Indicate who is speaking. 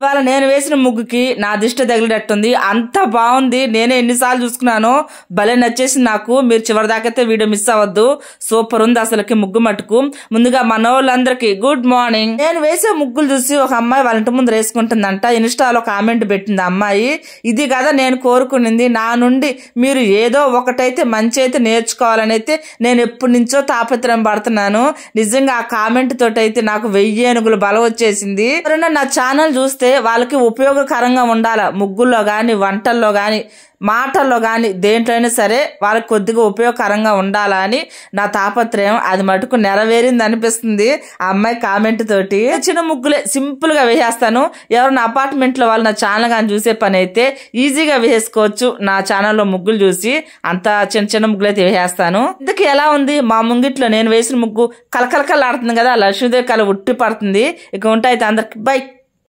Speaker 1: ఇవాళ నేను వేసిన ముగ్గుకి నా దిష్టి తగిలేటట్టుంది. అంత బాగుంది. నేనే ఎన్నిసార్లు చూసుకున్నానో భలే నచ్చేసింది నాకు. మీరు చివరి దాకైతే వీడియో మిస్ అవ్వద్దు. సూపర్ ఉంది అసలుకి ముగ్గు మట్టుకు. ముందుగా మన వాళ్ళందరికీ గుడ్ మార్నింగ్. నేను వేసే ముగ్గులు చూసి ఒక అమ్మాయి వాళ్ళ ఇంటి ముందు వేసుకుంటుందంట. ఇన్స్టాలో కామెంట్ పెట్టింది అమ్మాయి. ఇది కదా నేను కోరుకునింది. నా నుండి మీరు ఏదో ఒకటైతే మంచి అయితే నేర్చుకోవాలని అయితే నేను ఎప్పటి నుంచో తాపత్రయం పడుతున్నాను. నిజంగా ఆ కామెంట్ తోటి అయితే నాకు 1000 ఏనుగులు బలం వచ్చేసింది. ఎవరైనా నా ఛానల్ చూస్తే వాళ్ళకి ఉపయోగకరంగా ఉండాల. ముగ్గుల్లో గాని, వంటల్లో గాని, మాటల్లో గాని, దేంట్లోనే సరే వాళ్ళకి కొద్దిగా ఉపయోగకరంగా ఉండాలా అని నా తాపత్రయం. అది మటుకు నెరవేరింది అనిపిస్తుంది ఆ అమ్మాయి కామెంట్ తోటి. చిన్న ముగ్గులే సింపుల్ గా వేసేస్తాను. ఎవరైనా అపార్ట్మెంట్ లో వాళ్ళు నా ఛానల్ కానీ చూసే పని అయితే ఈజీగా వేసుకోవచ్చు. నా ఛానల్లో ముగ్గులు చూసి అంత చిన్న చిన్న ముగ్గులు అయితే వేసేస్తాను. ఇందుకు ఎలా ఉంది మా ముంగిట్లో నేను వేసిన ముగ్గు కలకలకలాడుతుంది కదా, లక్ష్మీదేవి కళ ఉట్టి పడుతుంది. ఇక ఉంటే అయితే అందరికి బై.